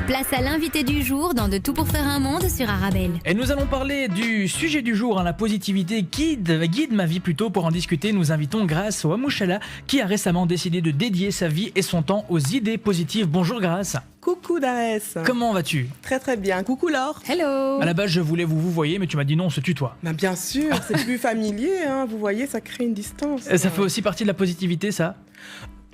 Place à l'invité du jour dans De tout pour faire un monde sur Arabelle. Et nous allons parler du sujet du jour, la positivité guide ma vie plutôt. Pour en discuter, nous invitons Grace Ouamouchala qui a récemment décidé de dédier sa vie et son temps aux idées positives. Bonjour Grace. Coucou Darès. Comment vas-tu ? Très très bien. Coucou Laure. Hello. À la base, je voulais vous voyez, mais tu m'as dit non, on se tutoie. Bah, bien sûr, c'est plus familier, hein. Vous voyez, ça crée une distance. Ça fait aussi partie de la positivité, ça ?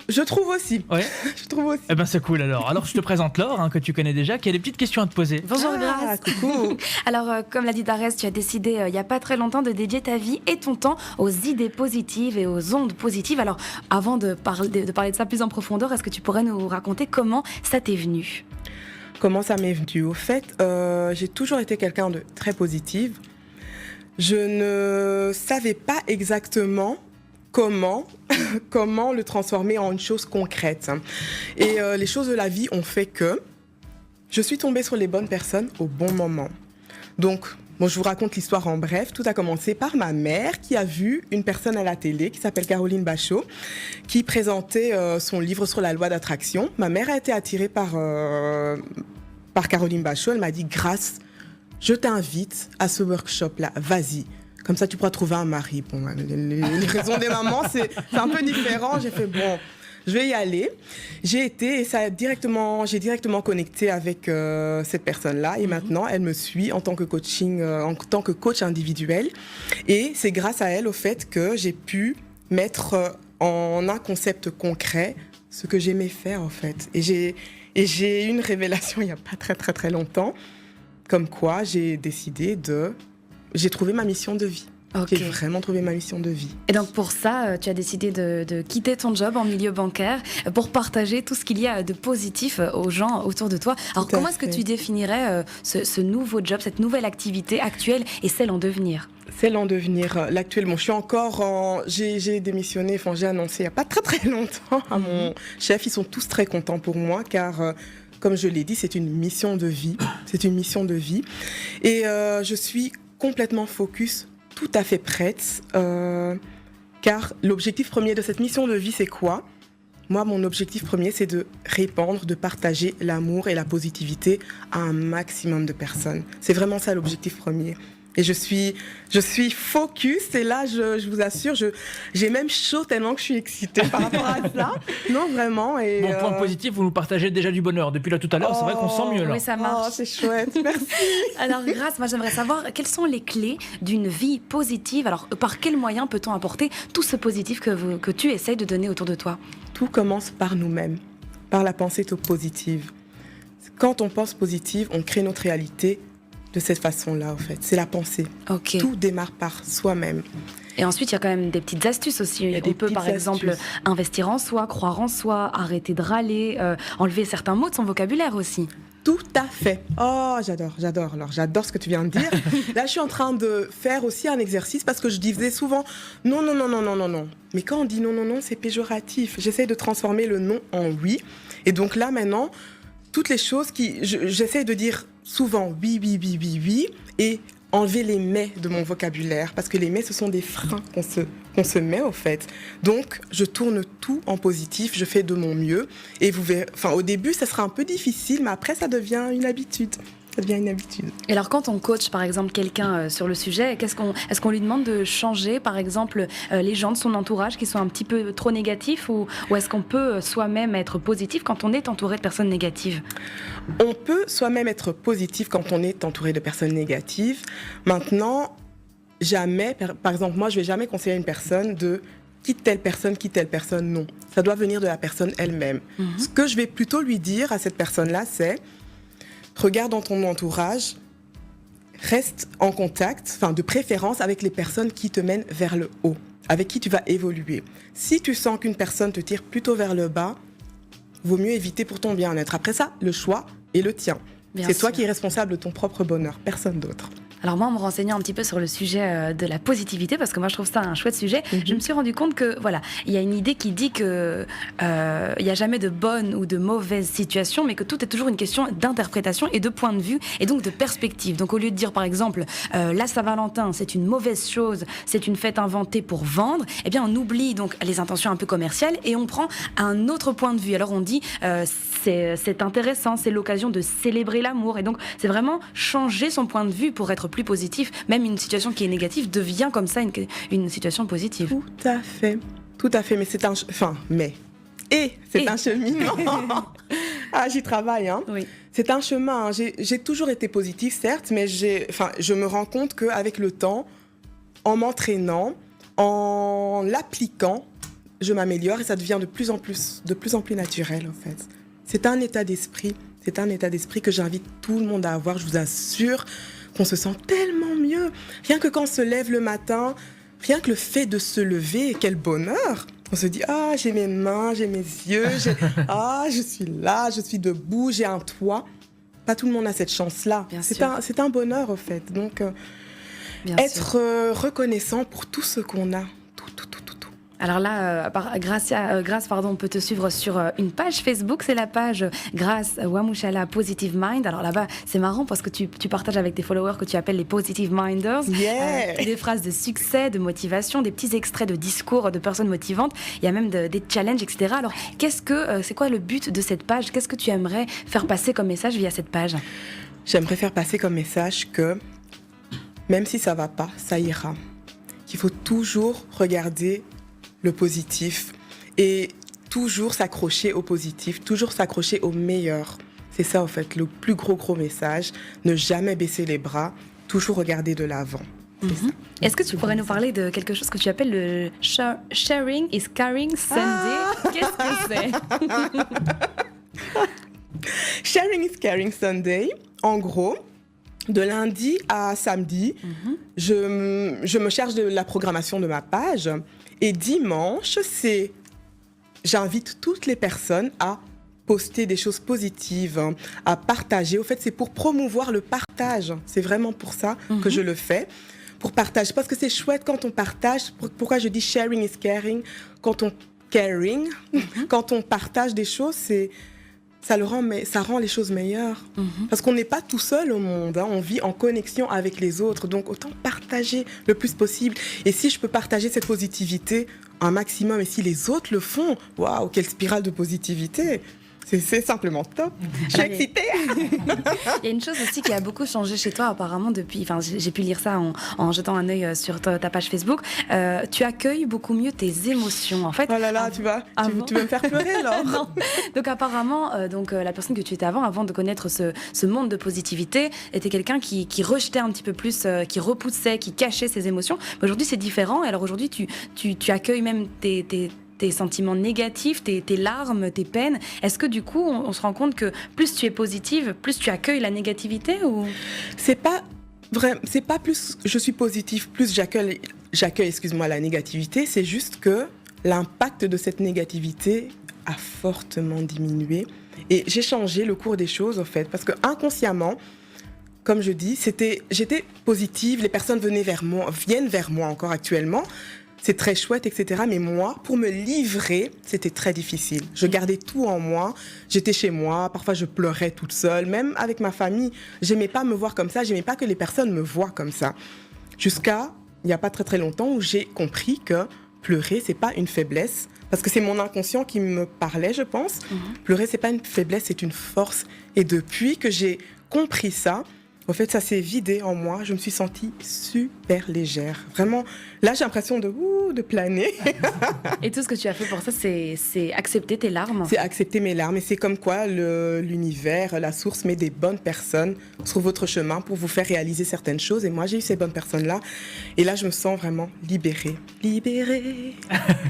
Je trouve aussi. Ouais. Je trouve aussi. Eh ben c'est cool alors. Alors je te présente Laure, que tu connais déjà, qui a des petites questions à te poser. Bonjour Grace. Coucou. Alors comme l'a dit Darès, tu as décidé il n'y a pas très longtemps de dédier ta vie et ton temps aux idées positives et aux ondes positives. Alors avant de parler de ça plus en profondeur, est-ce que tu pourrais nous raconter comment ça t'est venu ? Comment ça m'est venu ? Au fait, j'ai toujours été quelqu'un de très positive. Je ne savais pas exactement comment le transformer en une chose concrète. Et les choses de la vie ont fait que je suis tombée sur les bonnes personnes au bon moment. Donc, je vous raconte l'histoire en bref. Tout a commencé par ma mère qui a vu une personne à la télé qui s'appelle Caroline Bachot, qui présentait son livre sur la loi d'attraction. Ma mère a été attirée par Caroline Bachot. Elle m'a dit « Grace, je t'invite à ce workshop-là, vas-y ». Comme ça, tu pourras trouver un mari. Bon, les raisons des mamans, c'est un peu différent. J'ai fait, bon, je vais y aller. J'ai été et j'ai directement connecté avec cette personne-là. Et maintenant, elle me suit en tant que coach individuel. Et c'est grâce à elle, au fait, que j'ai pu mettre en un concept concret ce que j'aimais faire, en fait. Et j'ai eu une révélation il n'y a pas très, très, très longtemps. Comme quoi, j'ai trouvé ma mission de vie. Okay. J'ai vraiment trouvé ma mission de vie. Et donc pour ça, tu as décidé de quitter ton job en milieu bancaire pour partager tout ce qu'il y a de positif aux gens autour de toi. Alors comment est-ce que tu définirais ce nouveau job, cette nouvelle activité actuelle et celle en devenir ? Celle en devenir, l'actuelle. Bon, je suis encore j'ai démissionné, j'ai annoncé il n'y a pas très très longtemps à mon chef. Ils sont tous très contents pour moi car... comme je l'ai dit, c'est une mission de vie. C'est une mission de vie. Et je suis complètement focus, tout à fait prête. Car l'objectif premier de cette mission de vie, c'est quoi ? Moi, mon objectif premier, c'est de répandre, de partager l'amour et la positivité à un maximum de personnes. C'est vraiment ça l'objectif premier. Et je suis focus et là, je vous assure, j'ai même chaud tellement que je suis excitée par rapport à ça. Non, vraiment. Et bon, point positif, vous nous partagez déjà du bonheur. Depuis là tout à l'heure, c'est vrai qu'on se sent mieux là. Oui, ça marche. Oh, c'est chouette, merci. Alors Grace, moi j'aimerais savoir quelles sont les clés d'une vie positive. Alors par quels moyens peut-on apporter tout ce positif que tu essayes de donner autour de toi ? Tout commence par nous-mêmes, par la pensée positive. Quand on pense positive, on crée notre réalité de cette façon-là, en fait. C'est la pensée. Okay. Tout démarre par soi-même. Et ensuite, il y a quand même des petites astuces aussi. On peut, par exemple, investir en soi, croire en soi, arrêter de râler, enlever certains mots de son vocabulaire aussi. Tout à fait. Oh, j'adore. Alors, j'adore ce que tu viens de dire. Là, je suis en train de faire aussi un exercice parce que je disais souvent non. Mais quand on dit non, c'est péjoratif. J'essaie de transformer le non en oui. Et donc là, maintenant, toutes les choses j'essaie de dire souvent oui, et enlever les mais de mon vocabulaire, parce que les mais, ce sont des freins qu'on se met, au fait. Donc, je tourne tout en positif, je fais de mon mieux, et vous verrez, au début, ça sera un peu difficile, mais après, ça devient une habitude. Et alors, quand on coach, par exemple, quelqu'un sur le sujet, est-ce qu'on lui demande de changer, par exemple, les gens de son entourage qui sont un petit peu trop négatifs ou est-ce qu'on peut soi-même être positif quand on est entouré de personnes négatives ? On peut soi-même être positif quand on est entouré de personnes négatives. Maintenant, jamais, par exemple, moi, je ne vais jamais conseiller à une personne de quitte telle personne, non. Ça doit venir de la personne elle-même. Ce que je vais plutôt lui dire à cette personne-là, c'est regarde dans ton entourage, reste en contact, de préférence avec les personnes qui te mènent vers le haut, avec qui tu vas évoluer. Si tu sens qu'une personne te tire plutôt vers le bas, vaut mieux éviter pour ton bien-être. Après ça, le choix est le tien. C'est toi qui es responsable de ton propre bonheur, personne d'autre. Alors moi, en me renseignant un petit peu sur le sujet de la positivité, parce que moi je trouve ça un chouette sujet, je me suis rendu compte que voilà, il y a une idée qui dit que il n'y a jamais de bonne ou de mauvaise situation, mais que tout est toujours une question d'interprétation et de point de vue, et donc de perspective. Donc au lieu de dire par exemple la Saint-Valentin c'est une mauvaise chose, c'est une fête inventée pour vendre, eh bien on oublie donc les intentions un peu commerciales et on prend un autre point de vue. Alors on dit c'est intéressant, c'est l'occasion de célébrer l'amour, et donc c'est vraiment changer son point de vue pour être plus positif. Même une situation qui est négative devient comme ça une situation positive. Tout à fait, mais c'est un... un cheminement. J'y travaille, hein. Oui. C'est un chemin. J'ai toujours été positive, certes, mais je me rends compte qu'avec le temps, en m'entraînant, en l'appliquant, je m'améliore et ça devient de plus en plus naturel, en fait. C'est un état d'esprit que j'invite tout le monde à avoir, je vous assure qu'on se sent tellement mieux. Rien que quand on se lève le matin, rien que le fait de se lever, quel bonheur! On se dit, j'ai mes mains, j'ai mes yeux, je suis là, je suis debout, j'ai un toit. Pas tout le monde a cette chance-là. C'est un bonheur, au fait. Donc, être reconnaissant pour tout ce qu'on a. Tout. Alors là, Grace, on peut te suivre sur une page Facebook, c'est la page Grace Wamushala Positive Mind. Alors là-bas, c'est marrant parce que tu partages avec tes followers que tu appelles les Positive Minders. Des phrases de succès, de motivation, des petits extraits de discours de personnes motivantes. Il y a même des challenges, etc. Alors, c'est quoi le but de cette page? Qu'est-ce que tu aimerais faire passer comme message via cette page? J'aimerais faire passer comme message que même si ça va pas, ça ira. Qu'il faut toujours regarder le positif et toujours s'accrocher au positif, toujours s'accrocher au meilleur. C'est ça, en fait, le plus gros message. Ne jamais baisser les bras, toujours regarder de l'avant. Est-ce que tu pourrais nous parler de quelque chose que tu appelles le Sharing is Caring Sunday? Qu'est-ce que c'est? Sharing is Caring Sunday, en gros, de lundi à samedi, je me charge de la programmation de ma page. Et dimanche, j'invite toutes les personnes à poster des choses positives, à partager. Au fait, c'est pour promouvoir le partage. C'est vraiment pour ça que je le fais. Pour partager. Parce que c'est chouette quand on partage. Pourquoi je dis sharing is caring? Quand on partage des choses, ça rend les choses meilleures. Parce qu'on n'est pas tout seul au monde, hein. On vit en connexion avec les autres, donc autant partager le plus possible. Et si je peux partager cette positivité un maximum, et si les autres le font, waouh, quelle spirale de positivité! C'est simplement top. Je suis excitée. Il y a une chose aussi qui a beaucoup changé chez toi apparemment depuis. Enfin, j'ai pu lire ça en jetant un œil sur ta page Facebook. Tu accueilles beaucoup mieux tes émotions. En fait. Oh là là, tu veux me faire pleurer là. Non. Donc apparemment, la personne que tu étais avant de connaître ce monde de positivité, était quelqu'un qui rejetait un petit peu plus, qui repoussait, qui cachait ses émotions. Mais aujourd'hui, c'est différent. Et alors aujourd'hui, tu accueilles même tes sentiments négatifs, tes larmes, tes peines. Est-ce que du coup, on se rend compte que plus tu es positive, plus tu accueilles la négativité ou... C'est pas plus je suis positive, plus j'accueille la négativité. C'est juste que l'impact de cette négativité a fortement diminué. Et j'ai changé le cours des choses, en fait. Parce que inconsciemment, comme je dis, j'étais positive, les personnes viennent vers moi encore actuellement. C'est très chouette, etc. Mais moi, pour me livrer, c'était très difficile. Je gardais tout en moi. J'étais chez moi. Parfois, je pleurais toute seule. Même avec ma famille, j'aimais pas me voir comme ça. J'aimais pas que les personnes me voient comme ça. Jusqu'à, il n'y a pas très très longtemps, où j'ai compris que pleurer, c'est pas une faiblesse. Parce que c'est mon inconscient qui me parlait, je pense. Pleurer, c'est pas une faiblesse, c'est une force. Et depuis que j'ai compris ça, en fait, ça s'est vidé en moi. Je me suis sentie super légère. Vraiment, là, j'ai l'impression de planer. Et tout ce que tu as fait pour ça, c'est accepter tes larmes. C'est accepter mes larmes. Et c'est comme quoi l'univers, la source met des bonnes personnes sur votre chemin pour vous faire réaliser certaines choses. Et moi, j'ai eu ces bonnes personnes-là. Et là, je me sens vraiment libérée. Libérée.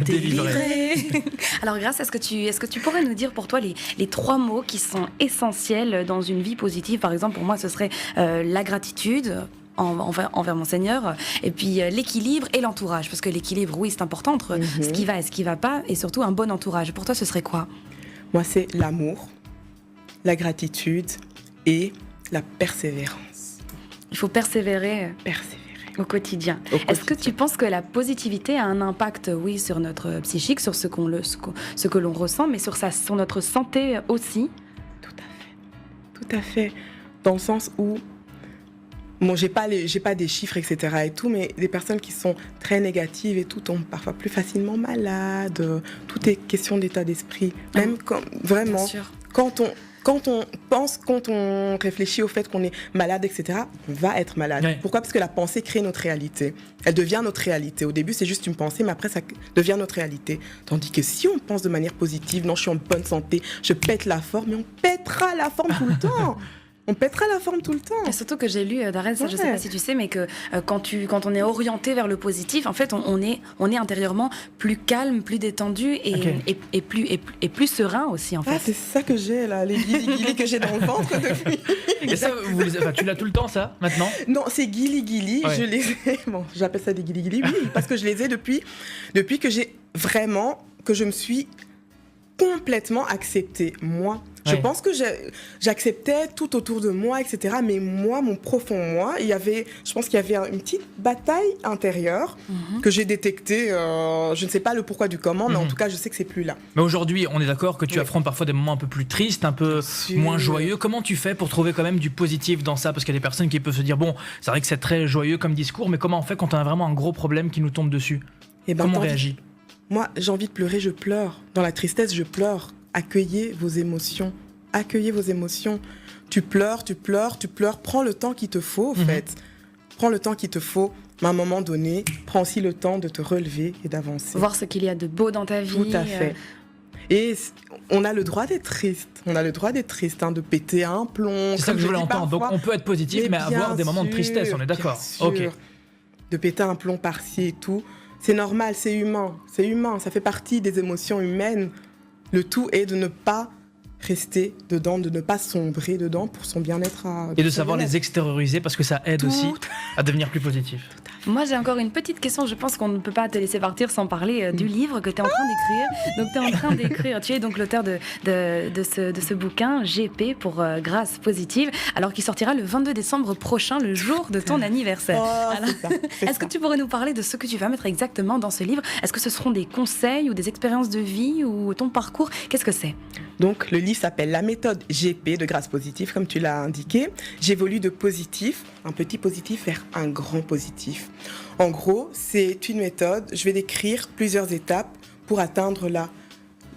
Délivrée. Alors, Grace, est-ce que tu pourrais nous dire pour toi les 3 mots qui sont essentiels dans une vie positive? Par exemple, pour moi, ce serait la gratitude envers mon Seigneur, et puis l'équilibre et l'entourage, parce que l'équilibre, oui, c'est important entre ce qui va et ce qui va pas, et surtout un bon entourage. Pour toi, ce serait quoi? Moi, c'est l'amour, la gratitude et la persévérance. Il faut persévérer au quotidien. Est-ce que tu penses que la positivité a un impact, oui, sur notre psychique, sur ce que l'on ressent, mais sur notre santé aussi? Tout à fait. Dans le sens où, bon, j'ai pas des chiffres, etc. et tout, mais des personnes qui sont très négatives et tout tombent parfois plus facilement malades. Tout est question d'état d'esprit. Même vraiment, quand on réfléchit au fait qu'on est malade, etc., on va être malade. Ouais. Pourquoi ? Parce que la pensée crée notre réalité. Elle devient notre réalité. Au début, c'est juste une pensée, mais après, ça devient notre réalité. Tandis que si on pense de manière positive, non, je suis en bonne santé, je pète la forme, mais on pètera la forme tout le temps. On pètera la forme tout le temps. Et surtout que j'ai lu, Darès, je ne sais pas si tu sais, mais que quand on est orienté vers le positif, en fait, on est intérieurement plus calme, plus détendu et plus serein aussi, en fait. Ah, c'est ça que j'ai, là, les guili-guili que j'ai dans le ventre depuis. Et ça, tu l'as tout le temps, ça, maintenant ? Non, c'est guili-guili, je les ai... Bon, j'appelle ça des guili-guili, oui, parce que je les ai depuis que je me suis complètement acceptée, moi. Je pense que j'acceptais tout autour de moi, etc. Mais moi, mon profond moi, je pense qu'il y avait une petite bataille intérieure que j'ai détectée. Je ne sais pas le pourquoi du comment, mais en tout cas, je sais que c'est plus là. Mais aujourd'hui, on est d'accord que tu affrontes parfois des moments un peu plus tristes, un peu moins joyeux. Comment tu fais pour trouver quand même du positif dans ça ? Parce qu'il y a des personnes qui peuvent se dire, bon, c'est vrai que c'est très joyeux comme discours, mais comment on fait quand on a vraiment un gros problème qui nous tombe dessus ? Comment on réagit ? Moi, j'ai envie de pleurer, je pleure. Dans la tristesse, je pleure. Accueillez vos émotions. Accueillez vos émotions. Tu pleures. Prends le temps qu'il te faut, en fait. Prends le temps qu'il te faut. Mais à un moment donné, prends aussi le temps de te relever et d'avancer. Voir ce qu'il y a de beau dans ta vie. Tout à fait. Et on a le droit d'être triste. On a le droit d'être triste, de péter un plomb. C'est ça que je voulais entendre. Donc on peut être positif, mais avoir des moments de tristesse, on est d'accord. Ok. De péter un plomb par-ci et tout. C'est normal, c'est humain. C'est humain, ça fait partie des émotions humaines. Le tout est de ne pas rester dedans, de ne pas sombrer dedans pour son bien-être. Et de savoir les extérioriser parce que ça aide aussi à devenir plus positif. Moi, j'ai encore une petite question. Je pense qu'on ne peut pas te laisser partir sans parler du livre que tu es en train d'écrire. Donc, tu es en train d'écrire. Tu es donc l'auteur de ce bouquin, GP, pour Grâce Positive, alors qui sortira le 22 décembre prochain, le jour de ton anniversaire. Est-ce que tu pourrais nous parler de ce que tu vas mettre exactement dans ce livre ? Est-ce que ce seront des conseils ou des expériences de vie ou ton parcours ? Qu'est-ce que c'est ? Donc, le livre s'appelle La méthode GP de Grâce Positive, comme tu l'as indiqué. J'évolue de positif, un petit positif, vers un grand positif. En gros, c'est une méthode. Je vais décrire plusieurs étapes pour atteindre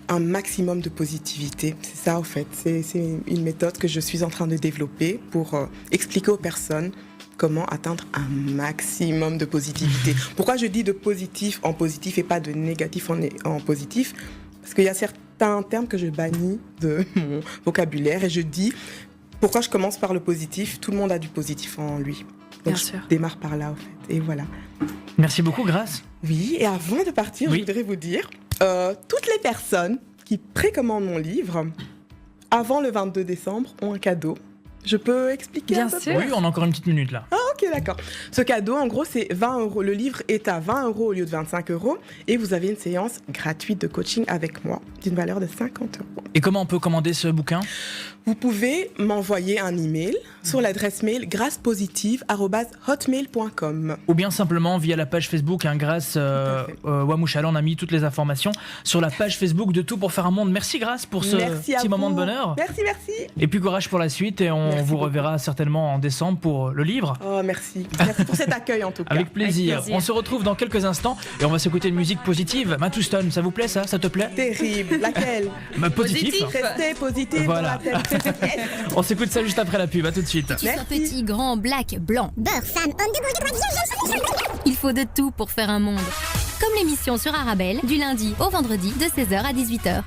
un maximum de positivité. C'est ça, en fait. C'est une méthode que je suis en train de développer pour expliquer aux personnes comment atteindre un maximum de positivité. Pourquoi je dis de positif en positif et pas de négatif en positif ? Parce qu'il y a certains termes que je bannis de mon vocabulaire et je dis pourquoi je commence par le positif. Tout le monde a du positif en lui. Donc je démarre par là, en fait. Et voilà. Merci beaucoup, Grâce. Oui, et avant de partir, je voudrais vous dire, toutes les personnes qui précommandent mon livre, avant le 22 décembre, ont un cadeau. Je peux expliquer Bien sûr. Oui, on a encore une petite minute là. Ah, ok, d'accord. Ce cadeau, en gros, c'est 20 €. Le livre est à 20 € au lieu de 25 € et vous avez une séance gratuite de coaching avec moi d'une valeur de 50 €. Et comment on peut commander ce bouquin ? Vous pouvez m'envoyer un email sur l'adresse mail grâcepositive@hotmail.com. Ou bien simplement via la page Facebook, Grâce Wamouchala. On a mis toutes les informations sur la page Facebook de Tout pour faire un monde. Merci Grâce pour ce petit moment de bonheur. Merci. Et puis courage pour la suite et on vous reverra certainement en décembre pour le livre. Oh, merci. Merci pour cet accueil en tout cas. Avec plaisir. On se retrouve dans quelques instants et on va s'écouter une musique positive. Matt Houston, ça vous plaît ça ? Ça te plaît ? Terrible. Laquelle ? Positif. Restez positif voilà. Dans la tête. On s'écoute ça juste après la pub. À tout de suite. Que tu sois petit, grand, black, blanc, beurre, femme, homme de il faut de tout pour faire un monde. Comme l'émission sur Arabelle, du lundi au vendredi de 16h à 18h.